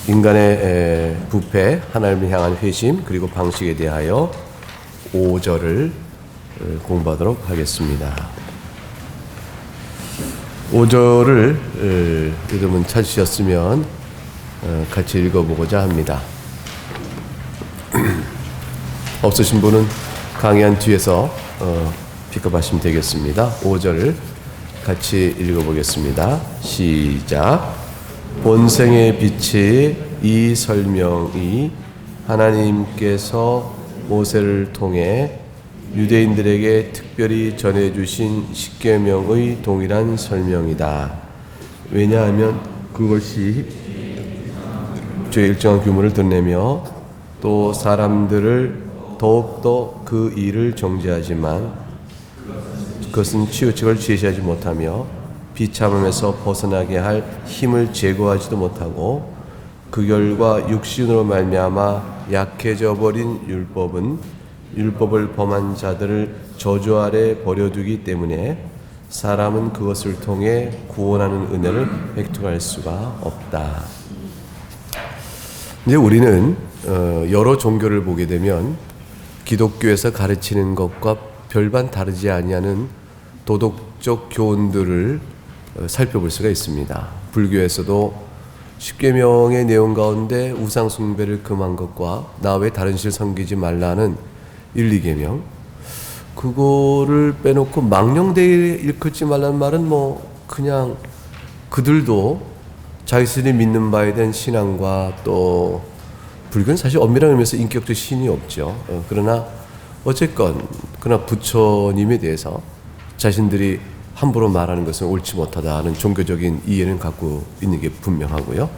인간의 부패, 하나님을 향한 회심, 그리고 방식에 대하여 5절을 공부하도록 하겠습니다. 5절을 여러분 찾으셨으면 같이 읽어보고자 합니다. 없으신 분은 강의한 뒤에서 픽업하시면 되겠습니다. 5절을 같이 읽어보겠습니다. 시작. 본생의 빛이 이 설명이 하나님께서 모세를 통해 유대인들에게 특별히 전해주신 십계명의 동일한 설명이다. 왜냐하면 그것이 죄의 일정한 규모를 드러내며 또 사람들을 더욱더 그 일을 정죄하지만 그것은 치우침을 제시하지 못하며 비참함에서 벗어나게 할 힘을 제거하지도 못하고 그 결과 육신으로 말미암아 약해져 버린 율법을 범한 자들을 저주 아래 버려두기 때문에 사람은 그것을 통해 구원하는 은혜를 획득할 수가 없다. 이제 우리는 여러 종교를 보게 되면 기독교에서 가르치는 것과 별반 다르지 아니하는 도덕적 교훈들을 살펴볼 수가 있습니다. 불교에서도 십계명의 내용 가운데 우상 숭배를 금한 것과 나 외 다른 실 섬기지 말라는 1, 2계명, 그거를 빼놓고 망령되이 일컫지 말라는 말은 그냥 그들도 자기들이 믿는 바에 대한 신앙과 또 불교는 사실 엄밀한 의미에서 인격적 신이 없죠. 그러나 어쨌건 그러나 부처님에 대해서 자신들이 함부로 말하는 것은 옳지 못하다는 종교적인 이해는 갖고 있는 게 분명하고요.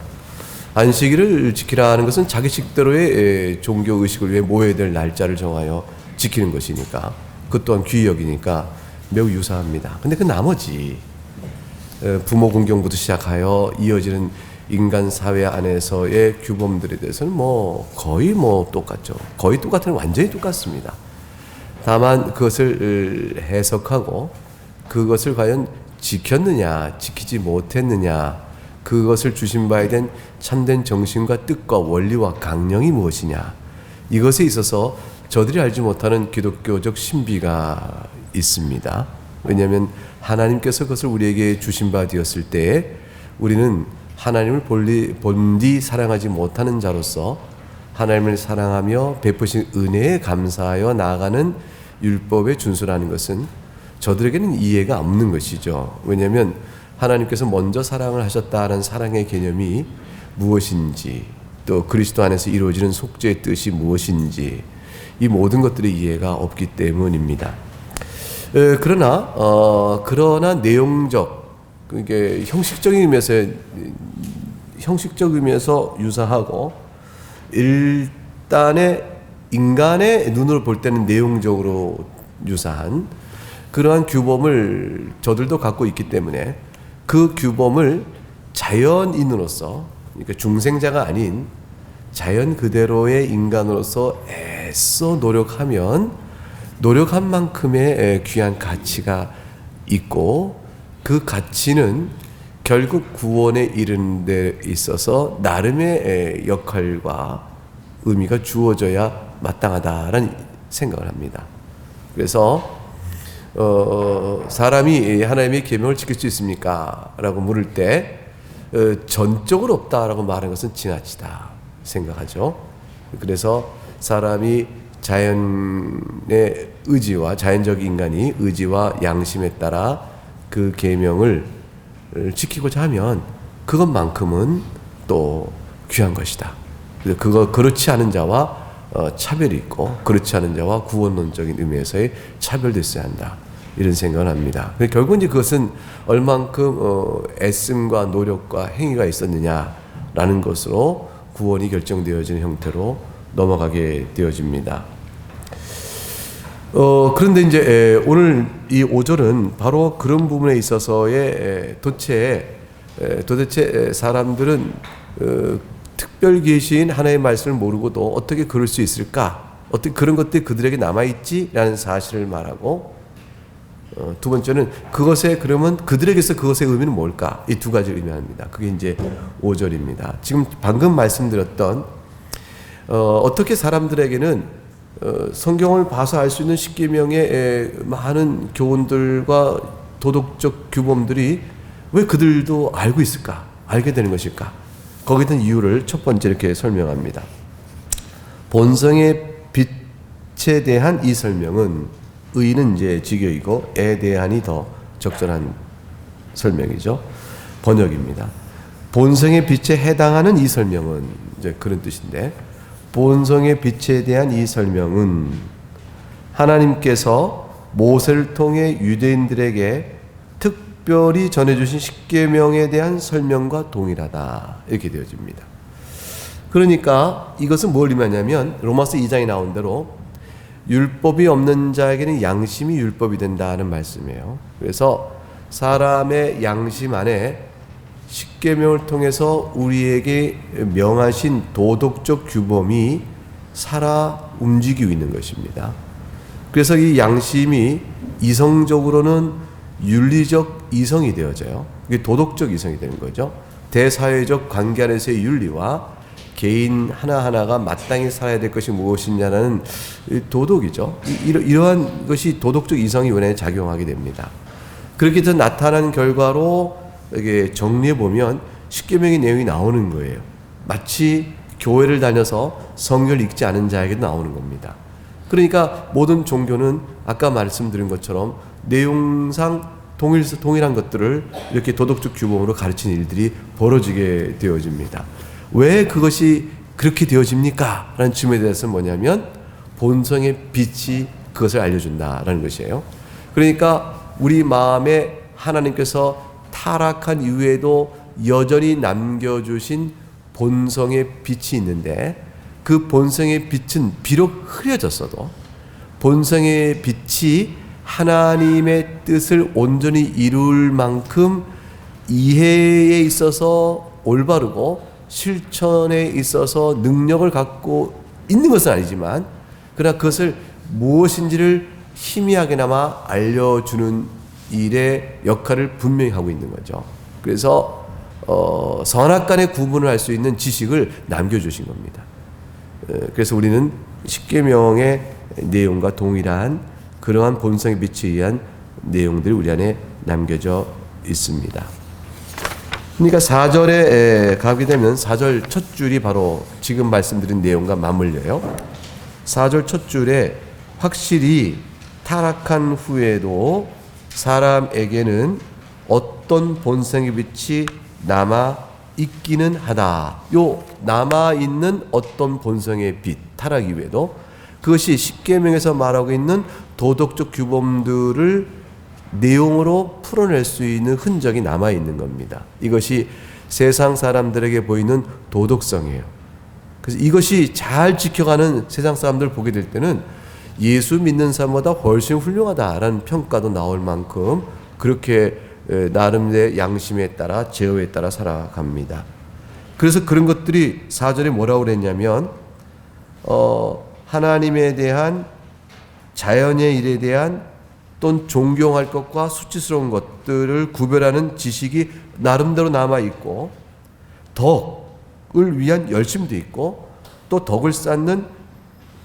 안식일을 지키라 하는 것은 자기 식대로의 종교 의식을 위해 모여야 될 날짜를 정하여 지키는 것이니까 그 또한 귀역이니까 매우 유사합니다. 근데 그 나머지 부모 공경부터 시작하여 이어지는 인간 사회 안에서의 규범들에 대해서는 거의 똑같죠. 거의 똑같은 완전히 똑같습니다. 다만 그것을 해석하고 그것을 과연 지켰느냐 지키지 못했느냐, 그것을 주신 바에 대한 참된 정신과 뜻과 원리와 강령이 무엇이냐, 이것에 있어서 저들이 알지 못하는 기독교적 신비가 있습니다. 왜냐하면 하나님께서 그것을 우리에게 주신 바 되었을 때에 우리는 하나님을 본디 사랑하지 못하는 자로서 하나님을 사랑하며 베푸신 은혜에 감사하여 나아가는 율법에 준수라는 것은 저들에게는 이해가 없는 것이죠. 왜냐하면 하나님께서 먼저 사랑을 하셨다는 사랑의 개념이 무엇인지, 또 그리스도 안에서 이루어지는 속죄의 뜻이 무엇인지, 이 모든 것들의 이해가 없기 때문입니다. 그러나 내용적, 이게 형식적 의미에서 유사하고 일단의 인간의 눈으로 볼 때는 내용적으로 유사한 그러한 규범을 저들도 갖고 있기 때문에 그 규범을 자연인으로서, 그러니까 중생자가 아닌 자연 그대로의 인간으로서 애써 노력하면 노력한 만큼의 귀한 가치가 있고, 그 가치는 결국 구원에 이르는 데 있어서 나름의 역할과 의미가 주어져야 마땅하다라는 생각을 합니다. 그래서 사람이 하나님의 계명을 지킬 수 있습니까? 라고 물을 때 전적으로 없다라고 말하는 것은 지나치다 생각하죠. 그래서 사람이 자연의 의지와 자연적 인간이 의지와 양심에 따라 그 계명을 지키고자 하면 그것만큼은 또 귀한 것이다. 그렇지 않은 자와 차별이 있고 그렇지 않은 자와 구원론적인 의미에서의 차별도 있어야 한다, 이런 생각을 합니다. 결국 이제 그것은 얼만큼 애씀과 노력과 행위가 있었느냐라는 것으로 구원이 결정되어지는 형태로 넘어가게 되어집니다. 그런데 이제 오늘 이 5절은 바로 그런 부분에 있어서의 도대체 사람들은 특별 계시인 하나님의 말씀을 모르고도 어떻게 그럴 수 있을까? 어떻게 그런 것들이 그들에게 남아있지라는 사실을 말하고 두 번째는 그것의 그러면 그들에게서 그것의 의미는 뭘까? 이 두 가지를 의미합니다. 그게 이제 5절입니다. 지금 방금 말씀드렸던 어떻게 사람들에게는 성경을 봐서 알 수 있는 십계명의 많은 교훈들과 도덕적 규범들이 왜 그들도 알고 있을까? 알게 되는 것일까? 거기에 대한 이유를 첫 번째 이렇게 설명합니다. 본성의 빛에 대한 이 설명은 의는 이제 직역이고 에 대한이 더 적절한 설명이죠. 번역입니다. 본성의 빛에 해당하는 이 설명은 이제 그런 뜻인데 본성의 빛에 대한 이 설명은 하나님께서 모세를 통해 유대인들에게 특별히 전해주신 십계명에 대한 설명과 동일하다 이렇게 되어집니다. 그러니까 이것은 뭘 의미하냐면 로마서 2장에 나온 대로 율법이 없는 자에게는 양심이 율법이 된다는 말씀이에요. 그래서 사람의 양심 안에 십계명을 통해서 우리에게 명하신 도덕적 규범이 살아 움직이고 있는 것입니다. 그래서 이 양심이 이성적으로는 윤리적 이성이 되어져요. 이게 도덕적 이성이 되는 거죠. 대사회적 관계 안에서의 윤리와 개인 하나하나가 마땅히 살아야 될 것이 무엇이냐는 도덕이죠. 이러한 것이 도덕적 이성이 은혜에 작용하게 됩니다. 그렇게 해서 나타난 결과로 이게 정리해 보면 십계명의 내용이 나오는 거예요. 마치 교회를 다녀서 성경을 읽지 않은 자에게도 나오는 겁니다. 그러니까 모든 종교는 아까 말씀드린 것처럼 내용상 동일한 것들을 이렇게 도덕적 규범으로 가르치는 일들이 벌어지게 되어집니다. 왜 그것이 그렇게 되어집니까? 라는 질문에 대해서는 뭐냐면 본성의 빛이 그것을 알려준다라는 것이에요. 그러니까 우리 마음에 하나님께서 타락한 이후에도 여전히 남겨주신 본성의 빛이 있는데 그 본성의 빛은 비록 흐려졌어도 본성의 빛이 하나님의 뜻을 온전히 이룰 만큼 이해에 있어서 올바르고 실천에 있어서 능력을 갖고 있는 것은 아니지만 그러나 그것을 무엇인지를 희미하게나마 알려주는 일의 역할을 분명히 하고 있는 거죠. 그래서 선악간의 구분을 할 수 있는 지식을 남겨주신 겁니다. 그래서 우리는 십계명의 내용과 동일한 그러한 본성의 빛에 의한 내용들이 우리 안에 남겨져 있습니다. 그러니까 4절에 가게 되면 4절 첫 줄이 바로 지금 말씀드린 내용과 맞물려요. 4절 첫 줄에 확실히 타락한 후에도 사람에게는 어떤 본성의 빛이 남아 있기는 하다. 요 남아 있는 어떤 본성의 빛, 타락 이후에도 그것이 십계명에서 말하고 있는 도덕적 규범들을 내용으로 풀어낼 수 있는 흔적이 남아 있는 겁니다. 이것이 세상 사람들에게 보이는 도덕성이에요. 그래서 이것이 잘 지켜가는 세상 사람들 보게 될 때는 예수 믿는 사람보다 훨씬 훌륭하다라는 평가도 나올 만큼 그렇게 나름의 양심에 따라 제어에 따라 살아갑니다. 그래서 그런 것들이 4절에 뭐라고 그랬냐면 하나님에 대한 자연의 일에 대한 또는 존경할 것과 수치스러운 것들을 구별하는 지식이 나름대로 남아있고 덕을 위한 열심도 있고 또 덕을 쌓는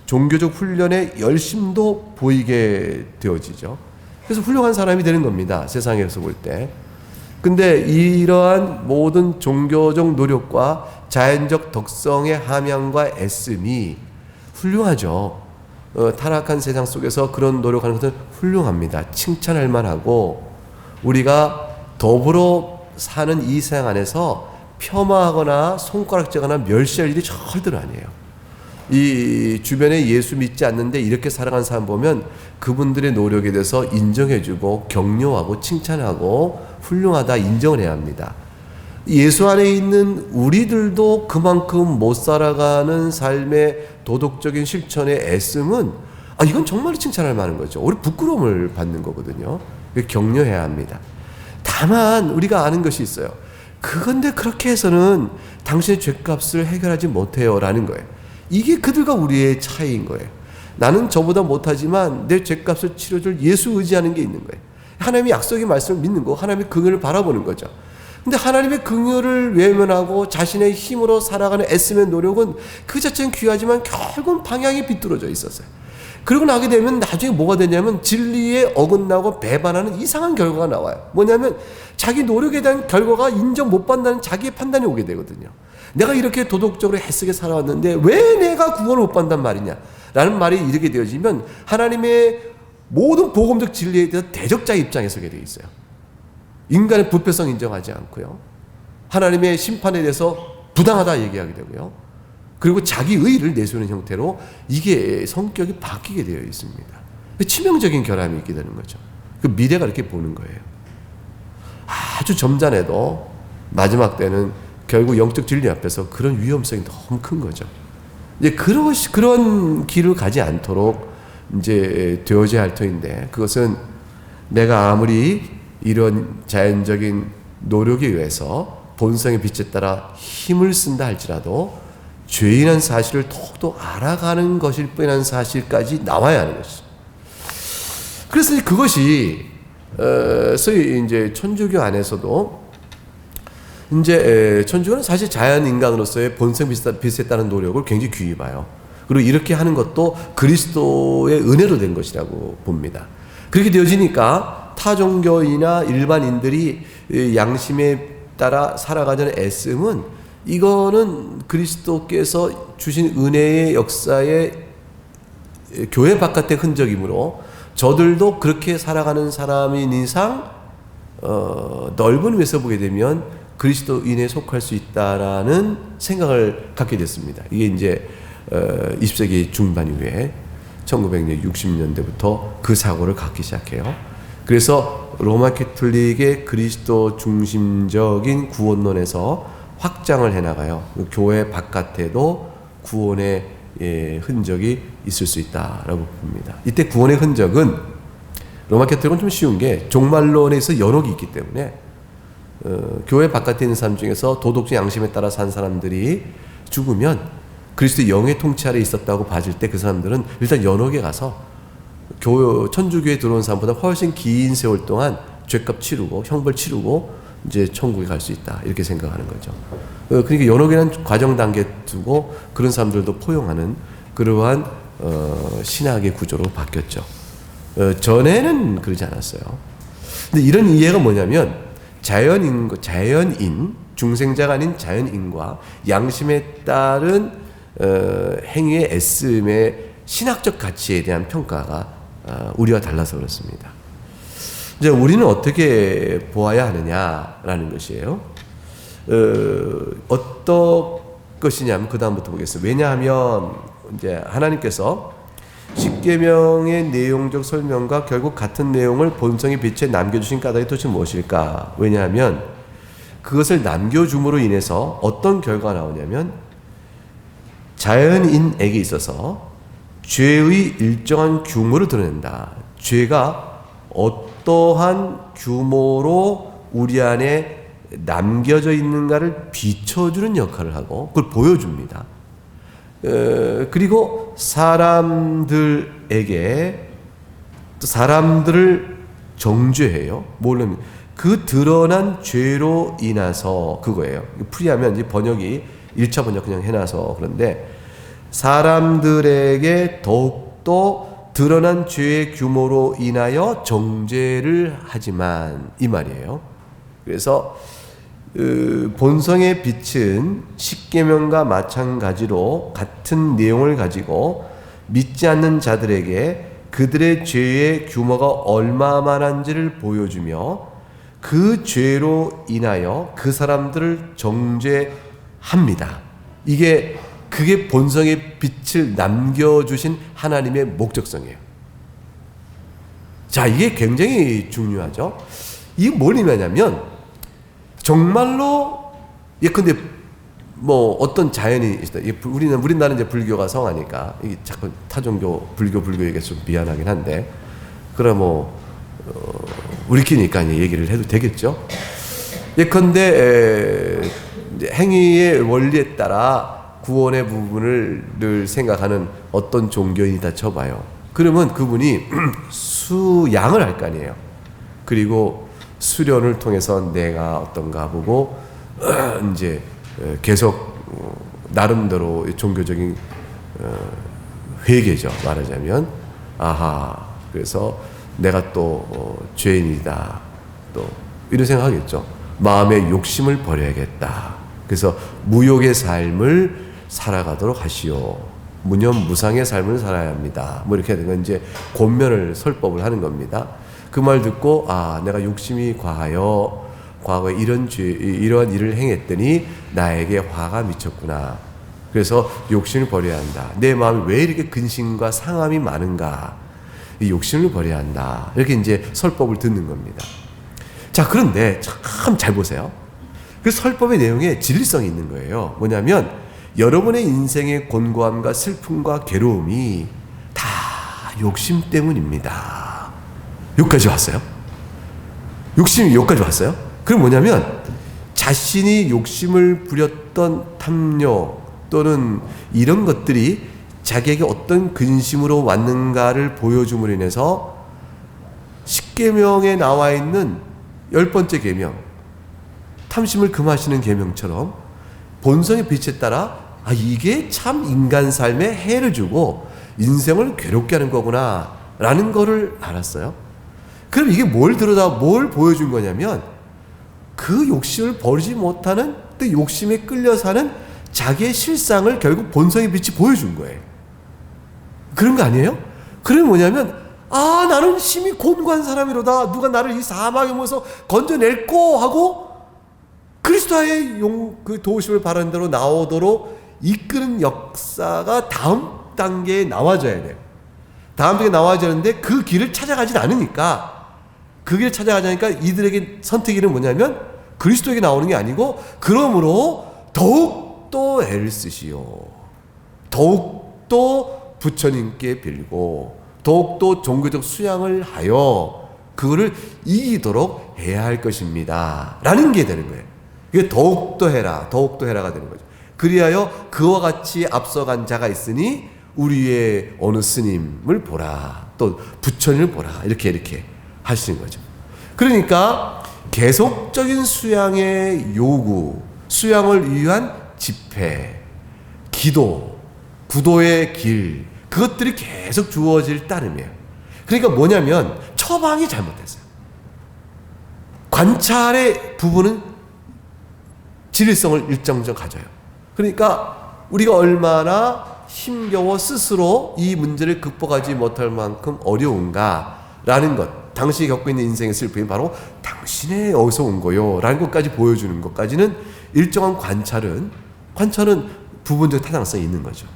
종교적 훈련의 열심도 보이게 되어지죠. 그래서 훌륭한 사람이 되는 겁니다. 세상에서 볼 때. 근데 이러한 모든 종교적 노력과 자연적 덕성의 함양과 애씀이 훌륭하죠. 타락한 세상 속에서 그런 노력하는 것은 훌륭합니다. 칭찬할 만하고 우리가 더불어 사는 이 세상 안에서 폄하하거나 손가락질하거나 멸시할 일이 절대로 아니에요. 이 주변에 예수 믿지 않는데 이렇게 살아가는 사람 보면 그분들의 노력에 대해서 인정해주고 격려하고 칭찬하고 훌륭하다 인정을 해야 합니다. 예수 안에 있는 우리들도 그만큼 못 살아가는 삶의 도덕적인 실천의 애씀은 이건 정말 칭찬할 만한 거죠. 우리 부끄러움을 받는 거거든요. 격려해야 합니다. 다만 우리가 아는 것이 있어요. 그건데 그렇게 해서는 당신의 죄값을 해결하지 못해요 라는 거예요. 이게 그들과 우리의 차이인 거예요. 나는 저보다 못하지만 내 죄값을 치러줄 예수 의지하는 게 있는 거예요. 하나님의 약속의 말씀을 믿는 거, 하나님의 긍휼을 바라보는 거죠. 근데 하나님의 긍휼을 외면하고 자신의 힘으로 살아가는 애씀의 노력은 그 자체는 귀하지만 결국은 방향이 비뚤어져 있었어요. 그러고 나게 되면 나중에 뭐가 되냐면 진리에 어긋나고 배반하는 이상한 결과가 나와요. 뭐냐면 자기 노력에 대한 결과가 인정 못 받는다는 자기의 판단이 오게 되거든요. 내가 이렇게 도덕적으로 애쓰게 살아왔는데 왜 내가 구원을 못 받는단 말이냐 라는 말이 이렇게 되어지면 하나님의 모든 복음적 진리에 대해서 대적자의 입장에 서게 되어 있어요. 인간의 부패성 인정하지 않고요, 하나님의 심판에 대해서 부당하다 얘기하게 되고요, 그리고 자기 의의를 내세우는 형태로 이게 성격이 바뀌게 되어 있습니다. 치명적인 결함이 있게 되는 거죠. 그 미래가 이렇게 보는 거예요. 아주 점잖아도 마지막 때는 결국 영적 진리 앞에서 그런 위험성이 너무 큰 거죠. 이제 그런 길을 가지 않도록 이제 되어져야 할 터인데, 그것은 내가 아무리 이런 자연적인 노력에 의해서 본성의 빛에 따라 힘을 쓴다 할지라도 죄인한 사실을 더욱더 알아가는 것일 뿐이라는 사실까지 나와야 하는 것이죠. 그래서 그것이 소위 이제 천주교 안에서도 이제 천주교는 사실 자연 인간으로서의 본성 빛에 따른 노력을 굉장히 귀히 봐요. 그리고 이렇게 하는 것도 그리스도의 은혜로 된 것이라고 봅니다. 그렇게 되어지니까 타 종교인이나 일반인들이 양심에 따라 살아가자는 애씀은, 이거는 그리스도께서 주신 은혜의 역사의 교회 바깥의 흔적이므로 저들도 그렇게 살아가는 사람인 이상 넓은 의미에서 보게 되면 그리스도인에 속할 수 있다라는 생각을 갖게 됐습니다. 이게 이제 20세기 중반 이후에 1960년대부터 그 사고를 갖기 시작해요. 그래서 로마 캐톨릭의 그리스도 중심적인 구원론에서 확장을 해나가요. 교회 바깥에도 구원의 흔적이 있을 수 있다라고 봅니다. 이때 구원의 흔적은, 로마 캐톨릭은 좀 쉬운 게 종말론에서 연옥이 있기 때문에 교회 바깥에 있는 사람 중에서 도덕적 양심에 따라 산 사람들이 죽으면 그리스도의 영의 통치 아래 있었다고 봐줄 때 그 사람들은 일단 연옥에 가서 천주교에 들어온 사람보다 훨씬 긴 세월 동안 죄값 치르고 형벌 치르고 이제 천국에 갈 수 있다, 이렇게 생각하는 거죠. 그러니까 연옥이라는 과정 단계 두고 그런 사람들도 포용하는 그러한 신학의 구조로 바뀌었죠. 전에는 그러지 않았어요. 근데 이런 이해가 뭐냐면 자연인, 중생자가 아닌 자연인과 양심에 따른 행위의 애씀의 신학적 가치에 대한 평가가 우리와 달라서 그렇습니다. 이제 우리는 어떻게 보아야 하느냐라는 것이에요. 어떤 것이냐면 그 다음부터 보겠습니다. 왜냐하면 이제 하나님께서 십계명의 내용적 설명과 결국 같은 내용을 본성의 빛에 남겨주신 까닭이 도대체 무엇일까? 왜냐하면 그것을 남겨줌으로 인해서 어떤 결과가 나오냐면 자연인에게 있어서 죄의 일정한 규모를 드러낸다. 죄가 어떠한 규모로 우리 안에 남겨져 있는가를 비춰주는 역할을 하고 그걸 보여줍니다. 그리고 사람들에게 또 사람들을 정죄해요. 물론 그 드러난 죄로 인해서 그거예요. 풀이하면 이제 번역이 1차 번역 그냥 해놔서 그런데 사람들에게 더욱더 드러난 죄의 규모로 인하여 정죄를 하지만, 이 말이에요. 그래서 본성의 빛은 십계명과 마찬가지로 같은 내용을 가지고 믿지 않는 자들에게 그들의 죄의 규모가 얼마만한지를 보여주며 그 죄로 인하여 그 사람들을 정죄합니다. 그게 본성의 빛을 남겨주신 하나님의 목적성이에요. 자, 이게 굉장히 중요하죠. 이게 뭘 의미하냐면 정말로 예컨대 뭐 어떤 자연이 있다. 우리나라는 이제 불교가 성하니까 이게 자꾸 타종교 불교 얘기가 좀 미안하긴 한데, 그럼 우리끼리니까 얘기를 해도 되겠죠. 예컨대 행위의 원리에 따라 구원의 부분을 생각하는 어떤 종교인이다 쳐봐요. 그러면 그분이 수양을 할 거 아니에요. 그리고 수련을 통해서 내가 어떤가 보고 이제 계속 나름대로 종교적인 회개죠. 말하자면 아하, 그래서 내가 또 죄인이다, 또 이런 생각하겠죠. 마음의 욕심을 버려야겠다. 그래서 무욕의 삶을 살아가도록 하시오. 무념무상의 삶을 살아야 합니다. 뭐 이렇게 되는 이제 권면을 설법을 하는 겁니다. 그 말 듣고 내가 욕심이 과하여 과거에 이러한 일을 행했더니 나에게 화가 미쳤구나. 그래서 욕심을 버려야 한다. 내 마음이 왜 이렇게 근심과 상함이 많은가? 이 욕심을 버려야 한다. 이렇게 이제 설법을 듣는 겁니다. 자, 그런데 참 잘 보세요. 그 설법의 내용에 진리성이 있는 거예요. 뭐냐면 여러분의 인생의 곤고함과 슬픔과 괴로움이 다 욕심 때문입니다. 여기까지 왔어요? 욕심이 여기까지 왔어요? 그럼 뭐냐면 자신이 욕심을 부렸던 탐욕 또는 이런 것들이 자기에게 어떤 근심으로 왔는가를 보여줌으로 인해서 십계명에 나와 있는 10번째 계명, 탐심을 금하시는 계명처럼 본성의 빛에 따라 이게 참 인간 삶에 해를 주고 인생을 괴롭게 하는 거구나 라는 거를 알았어요. 그럼 이게 뭘 보여준 거냐면 그 욕심을 버리지 못하는, 또 욕심에 끌려 사는 자기의 실상을 결국 본성의 빛이 보여준 거예요. 그런 거 아니에요? 그럼 뭐냐면 나는 심히 곤고한 사람이로다. 누가 나를 이 사막에 모아서 건져낼꼬 하고 그리스도의 그 도우심을 바라는 대로 나오도록 이끄는 역사가 다음 단계에 나와져야 돼요. 다음 단계에 나와지는데 그 길을 찾아가진 않으니까, 그 길을 찾아가자니까 이들에게 선택기는 뭐냐면 그리스도에게 나오는 게 아니고, 그러므로 더욱더 애를 쓰시오. 더욱더 부처님께 빌고 더욱더 종교적 수양을 하여 그거를 이기도록 해야 할 것입니다 라는 게 되는 거예요. 이게 더욱더 해라, 더욱더 해라가 되는 거죠. 그리하여 그와 같이 앞서간 자가 있으니 우리의 어느 스님을 보라, 또 부처님을 보라, 이렇게 하시는 거죠. 그러니까 계속적인 수양의 요구, 수양을 위한 집회, 기도, 구도의 길, 그것들이 계속 주어질 따름이에요. 그러니까 뭐냐면 처방이 잘못됐어요. 관찰의 부분은 진리성을 일정정 가져요. 그러니까 우리가 얼마나 힘겨워 스스로 이 문제를 극복하지 못할 만큼 어려운가라는 것, 당신이 겪고 있는 인생의 슬픔이 바로 당신의 어디서 온 거요 라는 것까지 보여주는 것까지는 일정한 관찰은 부분적 타당성이 있는 거죠.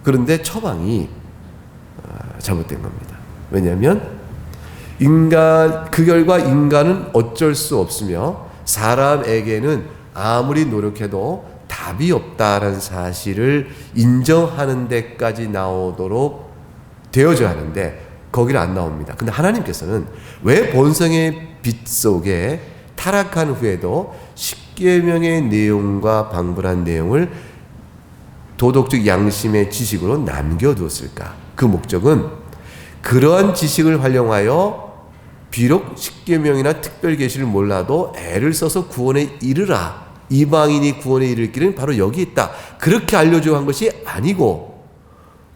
그런데 처방이 잘못된 겁니다. 왜냐하면 그 결과 인간은 어쩔 수 없으며 사람에게는 아무리 노력해도 답이 없다라는 사실을 인정하는 데까지 나오도록 되어져야 하는데 거기를 안 나옵니다. 근데 하나님께서는 왜 본성의 빛 속에 타락한 후에도 십계명의 내용과 방불한 내용을 도덕적 양심의 지식으로 남겨두었을까? 그 목적은 그러한 지식을 활용하여 비록 십계명이나 특별 계시를 몰라도 애를 써서 구원에 이르라. 이방인이 구원에 이를 길은 바로 여기 있다. 그렇게 알려주고 한 것이 아니고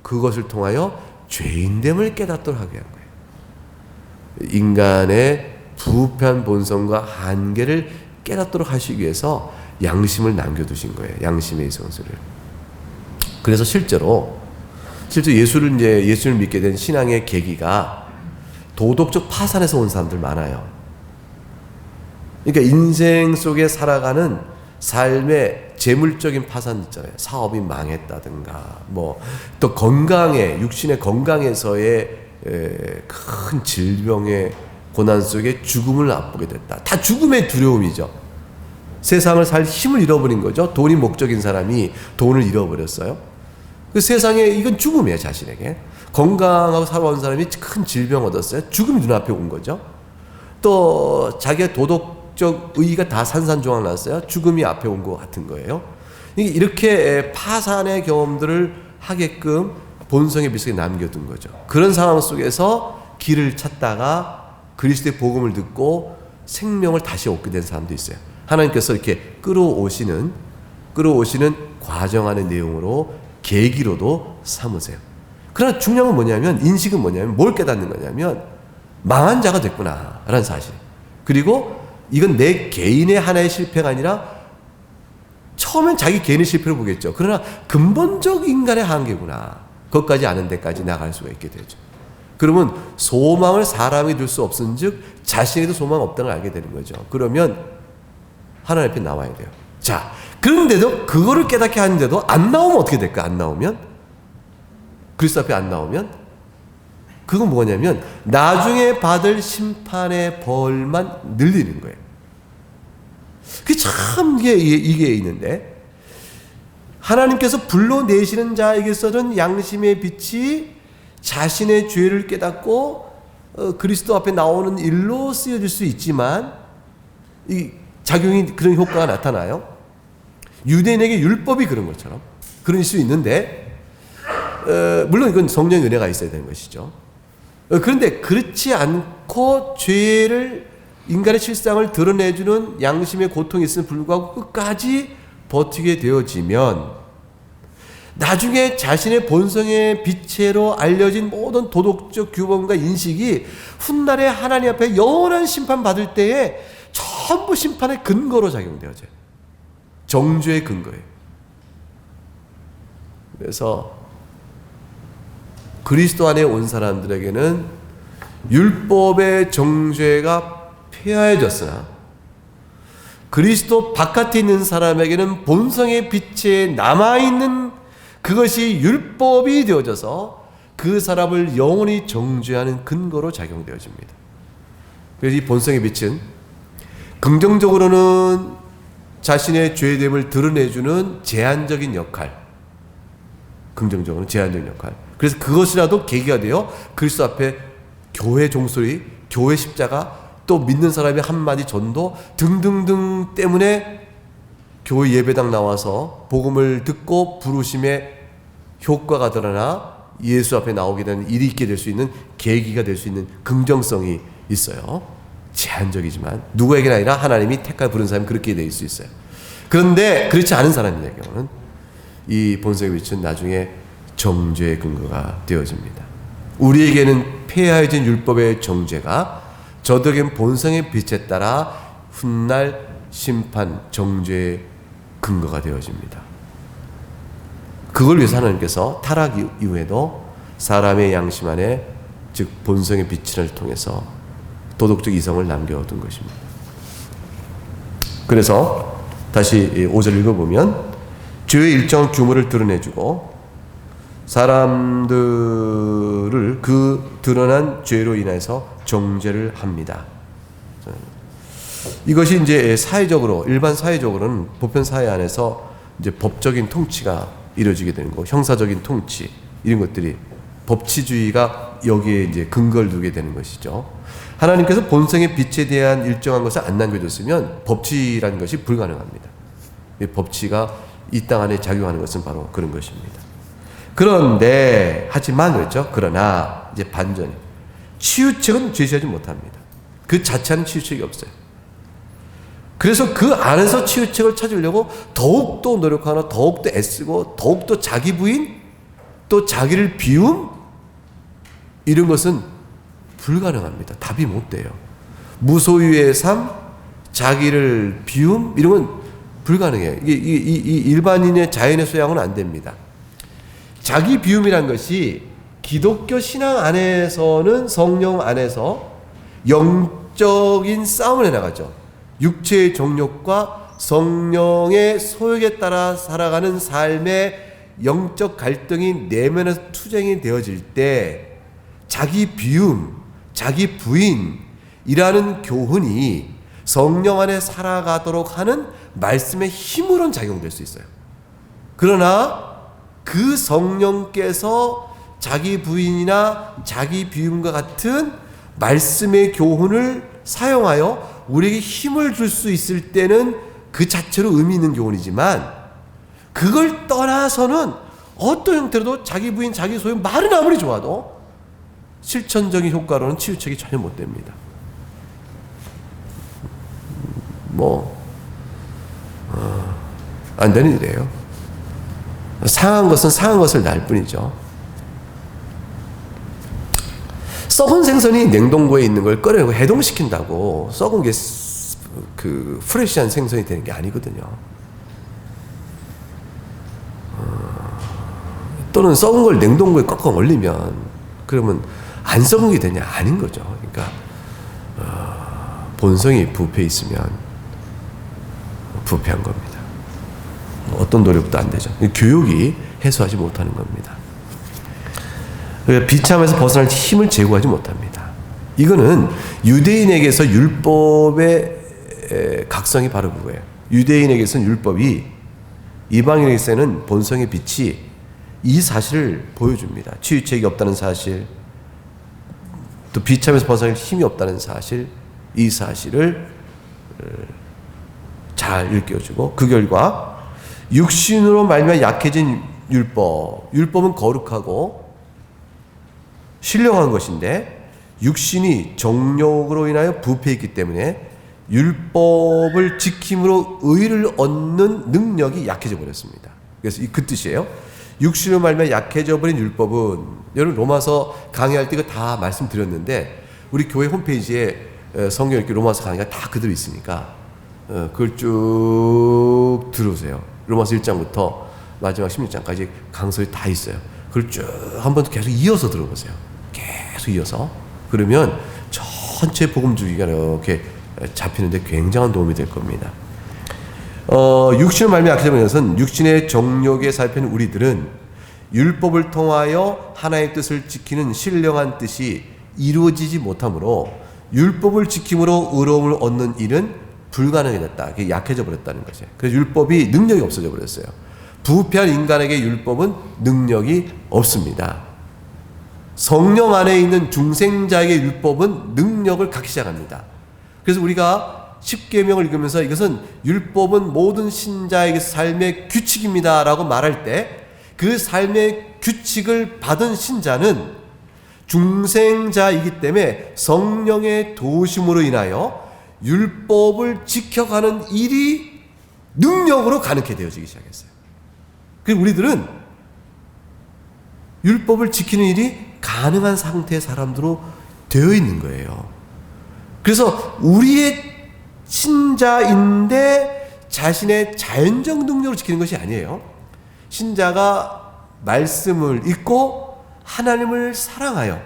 그것을 통하여 죄인됨을 깨닫도록 하게 한 거예요. 인간의 부패한 본성과 한계를 깨닫도록 하시기 위해서 양심을 남겨두신 거예요. 양심의 성수를. 그래서 실제로 예수를 믿게 된 신앙의 계기가 도덕적 파산에서 온 사람들 많아요. 그러니까 인생 속에 살아가는 삶의 재물적인 파산 있잖아요. 사업이 망했다든가, 또 육신의 건강에서의 큰 질병의 고난 속에 죽음을 맛보게 됐다. 다 죽음의 두려움이죠. 세상을 살 힘을 잃어버린 거죠. 돈이 목적인 사람이 돈을 잃어버렸어요. 그 세상에 이건 죽음이에요. 자신에게 건강하고 살아온 사람이 큰 질병 얻었어요. 죽음이 눈앞에 온 거죠. 또 자기의 도덕적 의의가 다 산산조각 났어요. 죽음이 앞에 온 것 같은 거예요. 이렇게 파산의 경험들을 하게끔 본성의 빛에 남겨둔 거죠. 그런 상황 속에서 길을 찾다가 그리스도의 복음을 듣고 생명을 다시 얻게 된 사람도 있어요. 하나님께서 이렇게 끌어오시는 과정 안의 내용으로 계기로도 삼으세요. 그러나 중요한 건 뭐냐면, 인식은 뭐냐면, 뭘 깨닫는 거냐면 망한 자가 됐구나 라는 사실. 그리고 이건 내 개인의 하나의 실패가 아니라 처음엔 자기 개인의 실패를 보겠죠. 그러나 근본적 인간의 한계구나, 그것까지 아는 데까지 나갈 수가 있게 되죠. 그러면 소망을 사람이 둘 수 없은즉 자신에도 소망 없다는 걸 알게 되는 거죠. 그러면 하나님 앞에 나와야 돼요. 자, 그런데도 그거를 깨닫게 하는데도 안 나오면 어떻게 될까? 안 나오면, 그리스도 앞에 안 나오면, 그건 뭐냐면 나중에 받을 심판의 벌만 늘리는 거예요. 그게 참 이게 있는데, 하나님께서 불러내시는 자에게서는 양심의 빛이 자신의 죄를 깨닫고 그리스도 앞에 나오는 일로 쓰여질 수 있지만, 이 작용이 그런 효과가 나타나요. 유대인에게 율법이 그런 것처럼 그럴 수 있는데, 물론 이건 성령의 은혜가 있어야 되는 것이죠. 그런데 그렇지 않고 죄를, 인간의 실상을 드러내주는 양심의 고통이 있음에 불구하고 끝까지 버티게 되어지면 나중에 자신의 본성의 빛으로 알려진 모든 도덕적 규범과 인식이 훗날에 하나님 앞에 영원한 심판받을 때에 전부 심판의 근거로 작용되어져요. 정죄의 근거예요. 그래서 그리스도 안에 온 사람들에게는 율법의 정죄가 폐하해졌으나, 그리스도 바깥에 있는 사람에게는 본성의 빛에 남아있는 그것이 율법이 되어져서 그 사람을 영원히 정죄하는 근거로 작용되어집니다. 그래서 이 본성의 빛은 긍정적으로는 자신의 죄됨을 드러내주는 제한적인 역할, 긍정적으로는 제한적인 역할. 그래서 그것이라도 계기가 되어 그리스도 앞에 교회 종소리, 교회 십자가, 또 믿는 사람의 한마디 전도 등등등 때문에 교회 예배당 나와서 복음을 듣고 부르심의 효과가 드러나 예수 앞에 나오게 되는 일이 있게 될 수 있는 계기가 될 수 있는 긍정성이 있어요. 제한적이지만 누구에게나 아니라 하나님이 택하여 부른 사람이 그렇게 될 수 있어요. 그런데 그렇지 않은 사람의 경우는 이 본성의 빛은 나중에 정죄의 근거가 되어집니다. 우리에게는 폐하여진 율법의 정죄가 저들에게는 본성의 빛에 따라 훗날 심판, 정죄의 근거가 되어집니다. 그걸 위해서 하나님께서 타락 이후에도 사람의 양심 안에, 즉 본성의 빛을 통해서 도덕적 이성을 남겨둔 것입니다. 그래서 다시 5절 읽어보면, 죄의 일정한 규모를 드러내주고 사람들을 그 드러난 죄로 인해서 정죄를 합니다. 이것이 이제 사회적으로, 일반 사회적으로는 보편 사회 안에서 이제 법적인 통치가 이루어지게 되는 거, 형사적인 통치, 이런 것들이, 법치주의가 여기에 이제 근거를 두게 되는 것이죠. 하나님께서 본성의 빛에 대한 일정한 것을 안 남겨줬으면 법치라는 것이 불가능합니다. 법치가 이 땅 안에 작용하는 것은 바로 그런 것입니다. 그런데, 하지만 그렇죠. 그러나 이제 반전이, 치유책은 제시하지 못합니다. 그 자체는 치유책이 없어요. 그래서 그 안에서 치유책을 찾으려고 더욱더 노력하나, 더욱더 애쓰고, 더욱더 자기 부인, 또 자기를 비움, 이런 것은 불가능합니다. 답이 못 돼요. 무소유의 삶, 자기를 비움, 이런 건 불가능해요. 이 일반인의 자연의 소양은 안 됩니다. 자기 비움이란 것이 기독교 신앙 안에서는 성령 안에서 영적인 싸움을 해나가죠. 육체의 정욕과 성령의 소욕에 따라 살아가는 삶의 영적 갈등이 내면에서 투쟁이 되어질 때 자기 비움, 자기 부인이라는 교훈이 성령 안에 살아가도록 하는 말씀의 힘으로는 작용될 수 있어요. 그러나 그 성령께서 자기 부인이나 자기 비움과 같은 말씀의 교훈을 사용하여 우리에게 힘을 줄 수 있을 때는 그 자체로 의미 있는 교훈이지만, 그걸 떠나서는 어떤 형태로도 자기 부인, 자기 소유, 말은 아무리 좋아도 실천적인 효과로는 치유책이 전혀 못 됩니다. 안 되는 일이에요. 상한 것은 상한 것을 날 뿐이죠. 썩은 생선이 냉동고에 있는 걸 꺼내고 해동시킨다고 썩은 게 그 프레시한 생선이 되는 게 아니거든요. 또는 썩은 걸 냉동고에 꽉꽉 얼리면 그러면 안 썩은 게 되냐? 아닌 거죠. 그러니까 본성이 부패 있으면 부패한 겁니다. 어떤 노력도 안 되죠. 교육이 해소하지 못하는 겁니다. 비참에서 벗어날 힘을 제공하지 못합니다. 이거는 유대인에게서 율법의 각성이 바로 그거예요. 유대인에게서는 율법이, 이방인에게서는 본성의 빛이 이 사실을 보여줍니다. 치유책이 없다는 사실, 또 비참에서 벗어날 힘이 없다는 사실, 이 사실을 잘 일깨워주고, 그 결과 육신으로 말미암아 약해진 율법은 거룩하고 신령한 것인데, 육신이 정욕으로 인하여 부패했기 때문에 율법을 지킴으로 의를 얻는 능력이 약해져 버렸습니다. 그래서 그 뜻이에요. 육신으로 말미암아 약해져 버린 율법은, 여러분 로마서 강의할 때 이거 다 말씀드렸는데 우리 교회 홈페이지에 성경 읽기 로마서 강의가 다 그대로 있으니까 그걸 쭉 들으세요. 로마서 1장부터 마지막 16장까지 강설이 다 있어요. 그걸 쭉 한 번 계속 이어서 들어보세요. 계속 이어서. 그러면 전체 복음 주기가 이렇게 잡히는데 굉장한 도움이 될 겁니다. 육신을 말미암아 약해진 것은 육신의 정욕에 살피는 우리들은 율법을 통하여 하나의 뜻을 지키는 신령한 뜻이 이루어지지 못하므로 율법을 지킴으로 의로움을 얻는 일은 불가능해졌다. 그게 약해져 버렸다는 거죠. 그래서 율법이 능력이 없어져 버렸어요. 부패한 인간에게 율법은 능력이 없습니다. 성령 안에 있는 중생자에게 율법은 능력을 갖기 시작합니다. 그래서 우리가 십계명을 읽으면서 이것은 율법은 모든 신자에게 삶의 규칙입니다 라고 말할 때 그 삶의 규칙을 받은 신자는 중생자이기 때문에 성령의 도우심으로 인하여 율법을 지켜가는 일이 능력으로 가능케 되어지기 시작했어요. 그리고 우리들은 율법을 지키는 일이 가능한 상태의 사람들로 되어 있는 거예요. 그래서 우리의 신자인데 자신의 자연적 능력으로 지키는 것이 아니에요. 신자가 말씀을 읽고 하나님을 사랑하여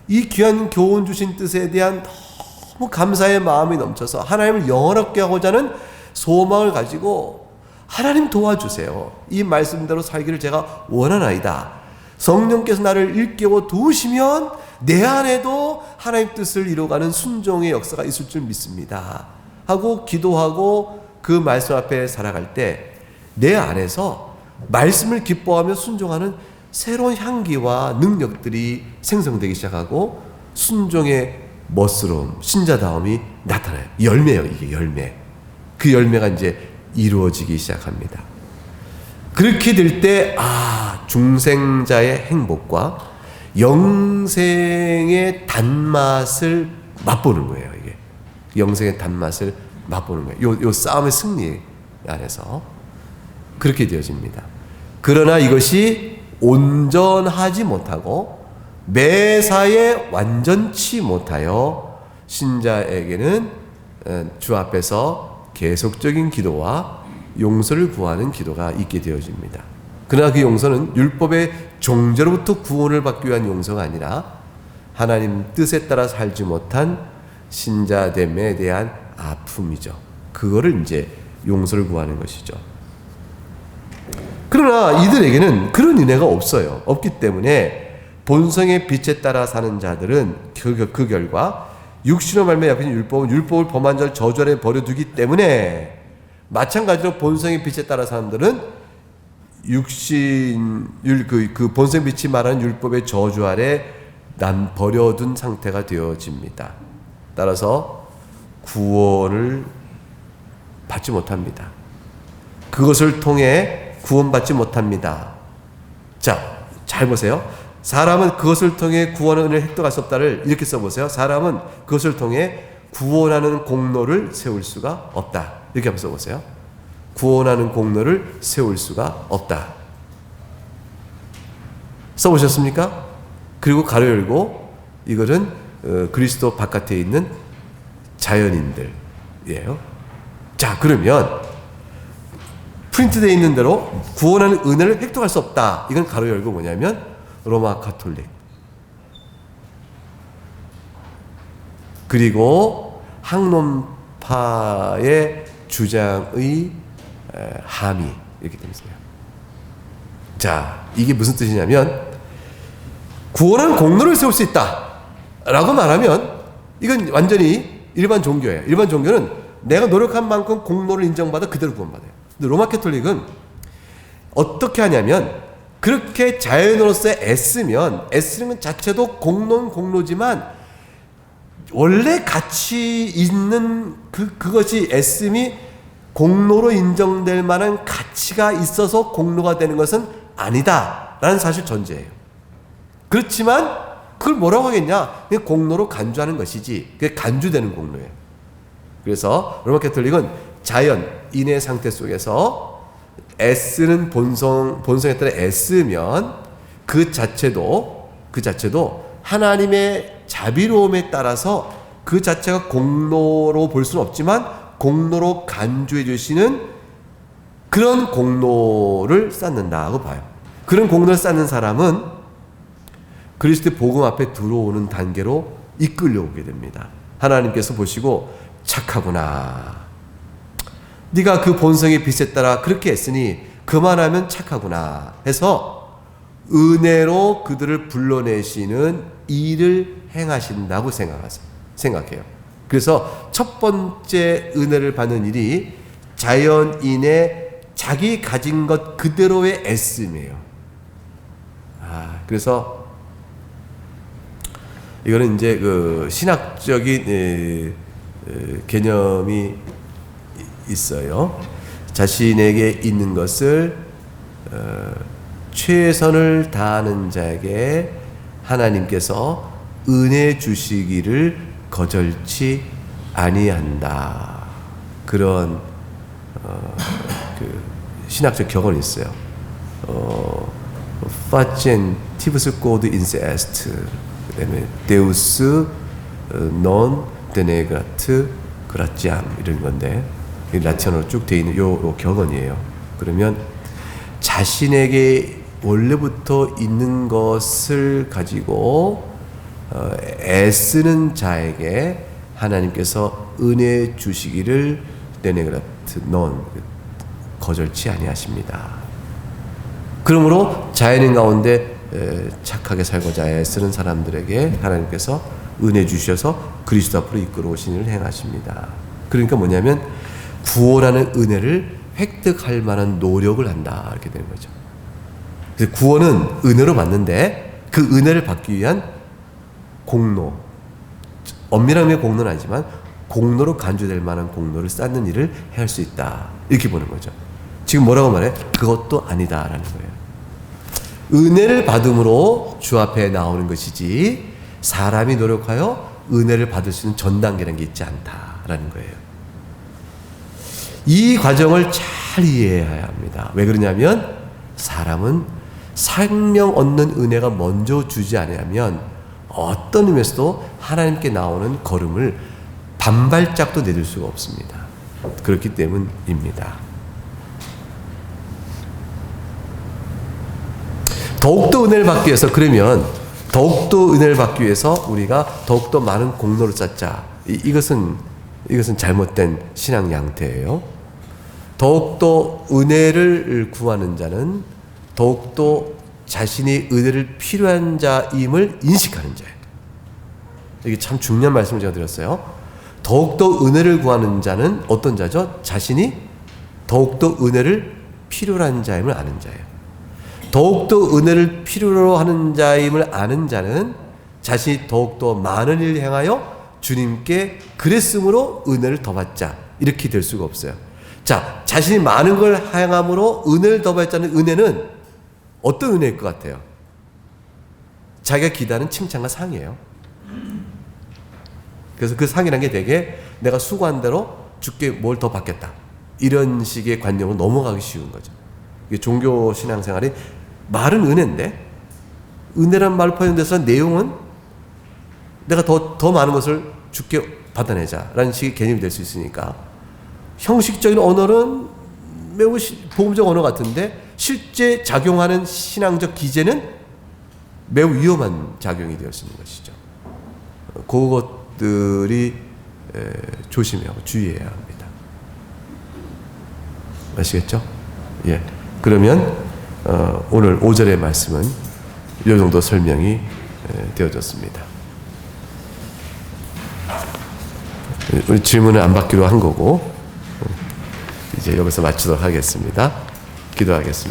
이 귀한 교훈 주신 뜻에 대한 너무 감사의 마음이 넘쳐서 하나님을 영원하게 하고자 하는 소망을 가지고 하나님 도와주세요. 이 말씀대로 살기를 제가 원하나이다. 성령께서 나를 일깨워 도우시면 내 안에도 하나님 뜻을 이루어가는 순종의 역사가 있을 줄 믿습니다. 하고 기도하고 그 말씀 앞에 살아갈 때 내 안에서 말씀을 기뻐하며 순종하는 새로운 향기와 능력들이 생성되기 시작하고 순종의 멋스러움, 신자다움이 나타나요. 열매예요, 이게 열매. 그 열매가 이제 이루어지기 시작합니다. 그렇게 될 때, 중생자의 행복과 영생의 단맛을 맛보는 거예요, 이게. 영생의 단맛을 맛보는 거예요. 요 싸움의 승리 안에서. 그렇게 되어집니다. 그러나 이것이 온전하지 못하고 매사에 완전치 못하여 신자에게는 주 앞에서 계속적인 기도와 용서를 구하는 기도가 있게 되어집니다. 그러나 그 용서는 율법의 종죄로부터 구원을 받기 위한 용서가 아니라 하나님 뜻에 따라 살지 못한 신자됨에 대한 아픔이죠. 그거를 이제 용서를 구하는 것이죠. 그러나 이들에게는 그런 은혜가 없어요. 없기 때문에 본성의 빛에 따라 사는 자들은 그 결과 육신으로 말미암아 약해진 율법을 범한 자를 저주 아래 버려두기 때문에 마찬가지로 본성의 빛에 따라 사람들은 그 본성 빛이 말하는 율법의 저주 아래 버려둔 상태가 되어집니다. 따라서 구원을 받지 못합니다. 그것을 통해 구원받지 못합니다. 자, 잘 보세요. 사람은 그것을 통해 구원의 은혜를 획득할 수 없다를 이렇게 써보세요. 사람은 그것을 통해 구원하는 공로를 세울 수가 없다. 이렇게 한번 써보세요. 구원하는 공로를 세울 수가 없다. 써보셨습니까? 그리고 가로 열고 이것은 그리스도 바깥에 있는 자연인들이에요. 자, 그러면 프린트되어 있는 대로 구원하는 은혜를 획득할 수 없다. 이건 가로 열고 뭐냐면 로마 가톨릭, 그리고 학론파의 주장의 함의, 이렇게 됩니다. 자, 이게 무슨 뜻이냐면 구원하는 공로를 세울 수 있다 라고 말하면 이건 완전히 일반 종교예요. 일반 종교는 내가 노력한 만큼 공로를 인정받아 그대로 구원받아요. 근데 로마 캐톨릭은 어떻게 하냐면 그렇게 자연으로서 애쓰는 것 자체도 공로는 공로지만 원래 가치 있는 그것이 애씀이 공로로 인정될 만한 가치가 있어서 공로가 되는 것은 아니다 라는 사실 전제예요. 그렇지만 그걸 뭐라고 하겠냐? 그냥 공로로 간주하는 것이지. 그게 간주되는 공로예요. 그래서 로마 캐톨릭은 자연인의 상태 속에서 애쓰는 본성에 따라 애쓰면 그 자체도 하나님의 자비로움에 따라서 그 자체가 공로로 볼 수는 없지만 공로로 간주해 주시는 그런 공로를 쌓는다고 봐요. 그런 공로를 쌓는 사람은 그리스도의 복음 앞에 들어오는 단계로 이끌려오게 됩니다. 하나님께서 보시고 착하구나. 네가 그 본성의 빛에 따라 그렇게 했으니 그만하면 착하구나 해서 은혜로 그들을 불러내시는 일을 행하신다고 생각해요. 그래서 첫 번째 은혜를 받는 일이 자연인의 자기 가진 것 그대로의 애씀이에요. 그래서 이거는 이제 그 신학적인 개념이 있어요. 자신에게 있는 것을 최선을 다하는 자에게 하나님께서 은혜 주시기를 거절치 아니한다. 그런 그 신학적 격언이 있어요. Faciem quod inse est, 그다음에 Deus non denegrat gratiam 이런 건데 라틴어로 쭉 되어 있는 요 격언이에요. 그러면 자신에게 원래부터 있는 것을 가지고 애쓰는 자에게 하나님께서 은혜 주시기를 데네그라트 넌 거절치 아니하십니다. 그러므로 자연인 가운데 착하게 살고자 애쓰는 사람들에게 하나님께서 은혜 주셔서 그리스도 앞으로 이끌어 오신 일을 행하십니다. 그러니까 뭐냐면 구원하는 은혜를 획득할 만한 노력을 한다 이렇게 되는 거죠. 그래서 구원은 은혜로 받는데 그 은혜를 받기 위한 공로, 엄밀한 의미의 공로는 아니지만 공로로 간주될 만한 공로를 쌓는 일을 할 수 있다 이렇게 보는 거죠. 지금 뭐라고 말해? 그것도 아니다라는 거예요. 은혜를 받음으로 주 앞에 나오는 것이지 사람이 노력하여 은혜를 받을 수 있는 전 단계라는 게 있지 않다라는 거예요. 이 과정을 잘 이해해야 합니다. 왜 그러냐면 사람은 생명 얻는 은혜가 먼저 주지 않으면 어떤 의미에서도 하나님께 나오는 걸음을 반발짝도 내릴 수가 없습니다. 그렇기 때문입니다. 더욱더 은혜를 받기 위해서 그러면 더욱더 은혜를 받기 위해서 우리가 더욱더 많은 공로를 쌓자. 이것은 잘못된 신앙 양태예요. 더욱더 은혜를 구하는 자는 더욱더 자신이 은혜를 필요한 자임을 인식하는 자예요. 이게 참 중요한 말씀을 제가 드렸어요. 더욱더 은혜를 구하는 자는 어떤 자죠? 자신이 더욱더 은혜를 필요로 하는 자임을 아는 자예요. 더욱더 은혜를 필요로 하는 자임을 아는 자는 자신이 더욱더 많은 일을 행하여 주님께 그랬으므로 은혜를 더 받자 이렇게 될 수가 없어요. 자, 자신이 많은 걸 행함으로 은혜를 더 받자는 은혜는 어떤 은혜일 것 같아요? 자기가 기대하는 칭찬과 상이에요. 그래서 그 상이라는 게 되게 내가 수고한 대로 주께 뭘 더 받겠다. 이런 식의 관념은 넘어가기 쉬운 거죠. 이게 종교 신앙생활이 말은 은혜인데 은혜란 말을 표현해서 내용은 내가 더 많은 것을 주께 받아내자라는 식의 개념이 될 수 있으니까 형식적인 언어는 매우 복음적 언어 같은데 실제 작용하는 신앙적 기제는 매우 위험한 작용이 되어 있는 것이죠. 그것들이 조심하고 주의해야 합니다. 아시겠죠? 예. 그러면 오늘 5절의 말씀은 이 정도 설명이 되어졌습니다. 우리 질문을 안 받기로 한 거고 이제 여기서 마치도록 하겠습니다. 기도하겠습니다.